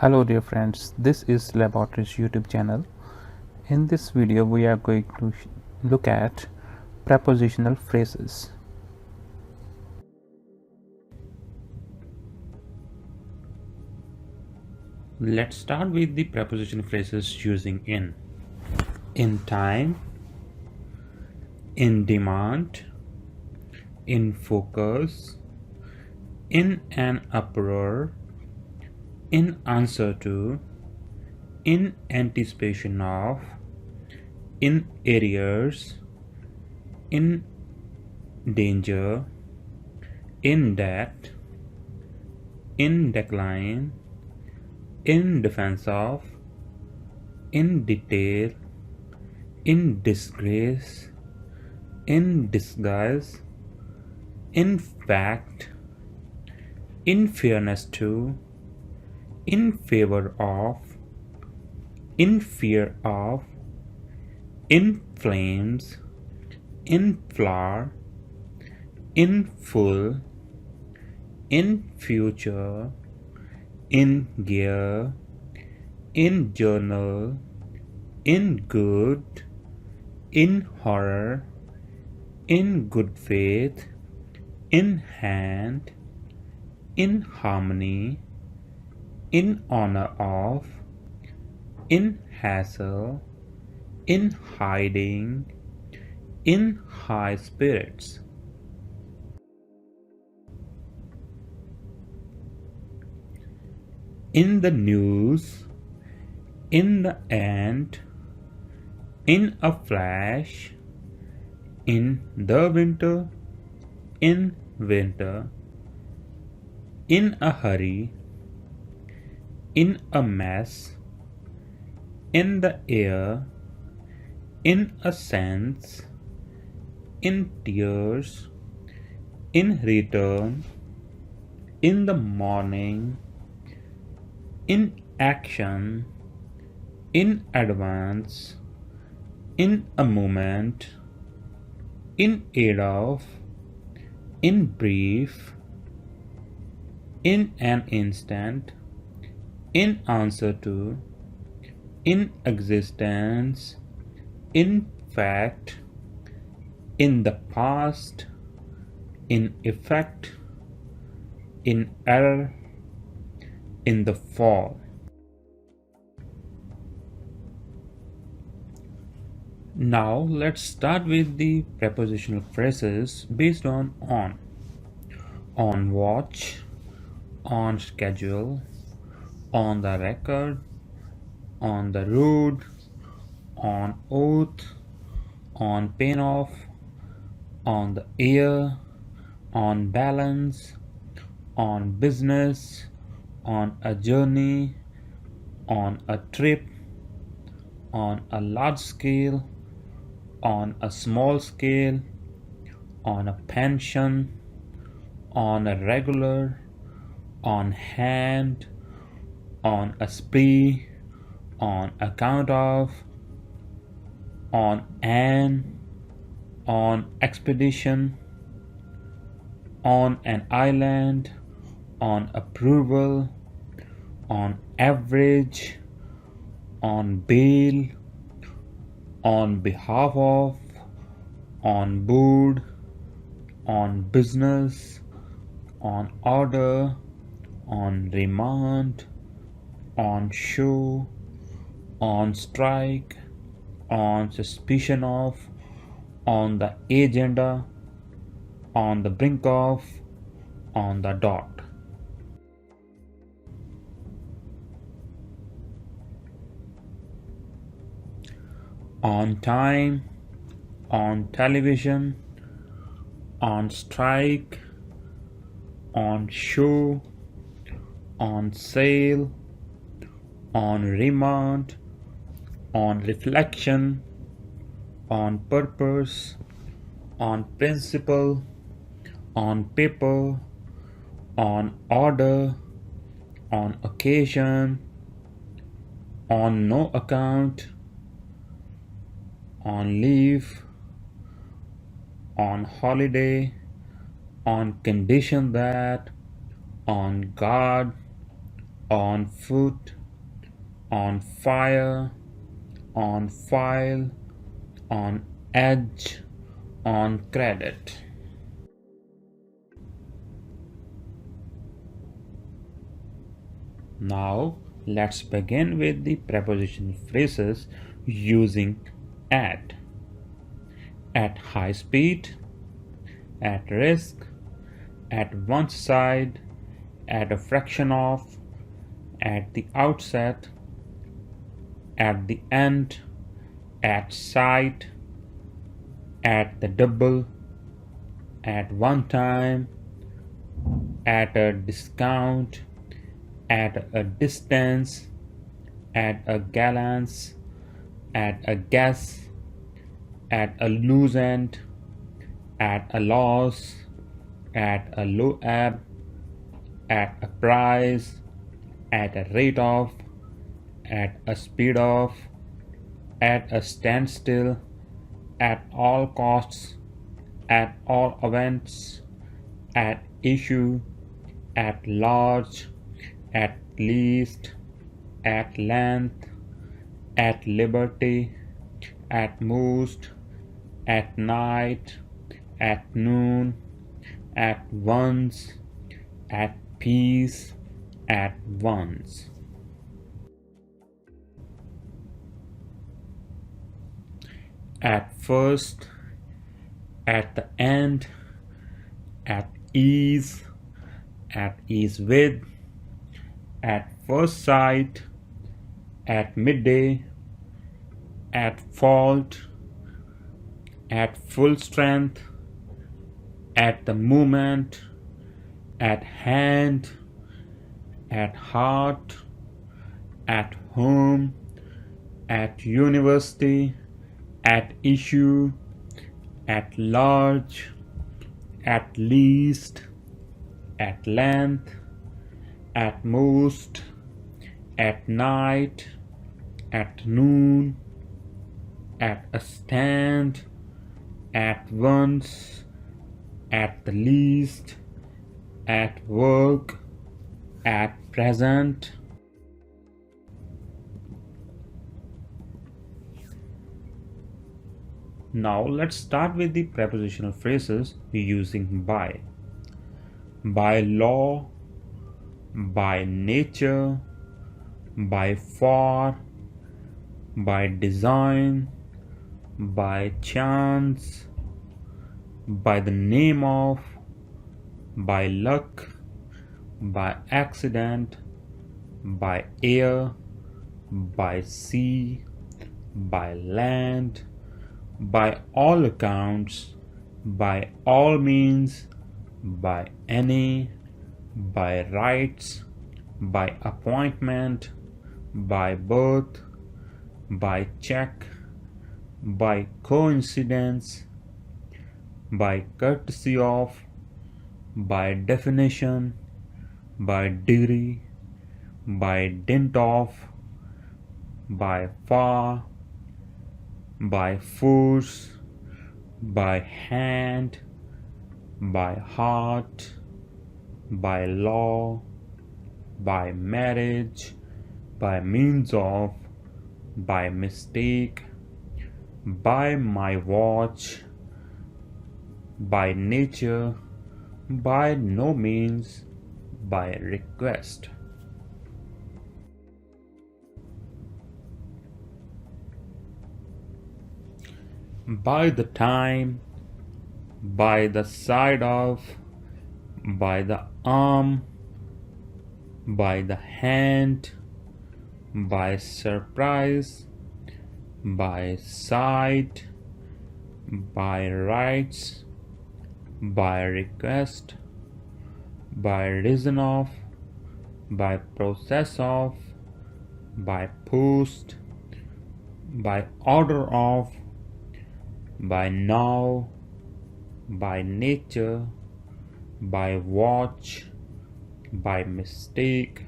Hello dear friends, this is Laboratories YouTube channel. In this video we are going to look at prepositional phrases. Let's start with the prepositional phrases using in time, in demand, in focus, in an uproar, in answer to, in anticipation of, in arrears, in danger, in debt, in decline, in defense of, in detail, in disgrace, in disguise, in fact, in fairness to, in favor of, in fear of, in flames, in flower, in full, in future, in gear, in journal, in good, in horror, in good faith, in hand, in harmony, in honor of, in hassle, in hiding, in high spirits. In the news, in the end, in a flash, in the winter, in winter, in a hurry, in a mess, in the air, in a sense, in tears, in return, in the morning, in action, in advance, in a moment, in aid of, in brief, in an instant, in answer to, in existence, in fact, in the past, in effect, in error, in the fall. Now let's start with the prepositional phrases based on. On watch, on schedule, on the record, on the road, on oath, on pain of, on the air, on balance, on business, on a journey, on a trip, on a large scale, on a small scale, on a pension, on a regular, on hand, on a spree, on account of, on expedition, on an island, on approval, on average, on bail, on behalf of, on board, on business, on order, on remand, on show, on strike, on suspicion of, on the agenda, on the brink of, on the dot. On time, on television, on strike, on show, on sale, on remand, on reflection, on purpose, on principle, on paper, on order, on occasion, on no account, on leave, on holiday, on condition that, on guard, on foot, on fire, on file, on edge, on credit. Now let's begin with the prepositional phrases using at. At high speed, at risk, at one side, at a fraction of, at the outset, at the end, at sight, at the double, at one time, at a discount, at a distance, at a glance, at a guess, at a loose end, at a loss, at a low ebb, at a price, at a rate of, at a speed of, at a standstill, at all costs, at all events, at issue, at large, at least, at length, at liberty, at most, at night, at noon, at once, at peace, at once. At first, at the end, at ease with, at first sight, at midday, at fault, at full strength, at the moment, at hand, at heart, at home, at university, at issue, at large, at least, at length, at most, at night, at noon, at a stand, at once, at the least, at work, at present. Now let's start with the prepositional phrases using by. By law, by nature, by far, by design, by chance, by the name of, by luck, by accident, by air, by sea, by land, by all accounts, by all means, by any, by rights, by appointment, by birth, by check, by coincidence, by courtesy of, by definition, by degree, by dint of, by far, by force, by hand, by heart, by law, by marriage, by means of, by mistake, by my watch, by nature, by no means, by request. By the time, by the side of, by the arm, by the hand, by surprise, by sight, by rights, by request, by reason of, by process of, by post, by order of, by now, by nature, by watch, by mistake,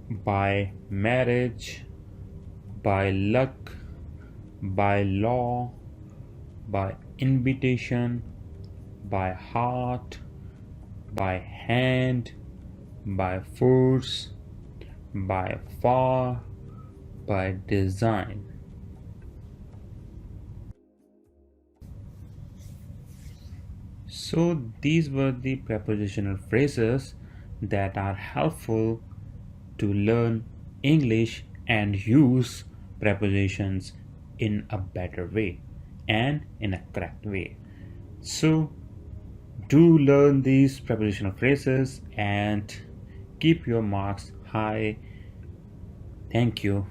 by marriage, by luck, by law, by invitation, by heart, by hand, by force, by far, by design. So these were the prepositional phrases that are helpful to learn English and use prepositions in a better way and in a correct way. So do learn these prepositional phrases and keep your marks high. Thank you.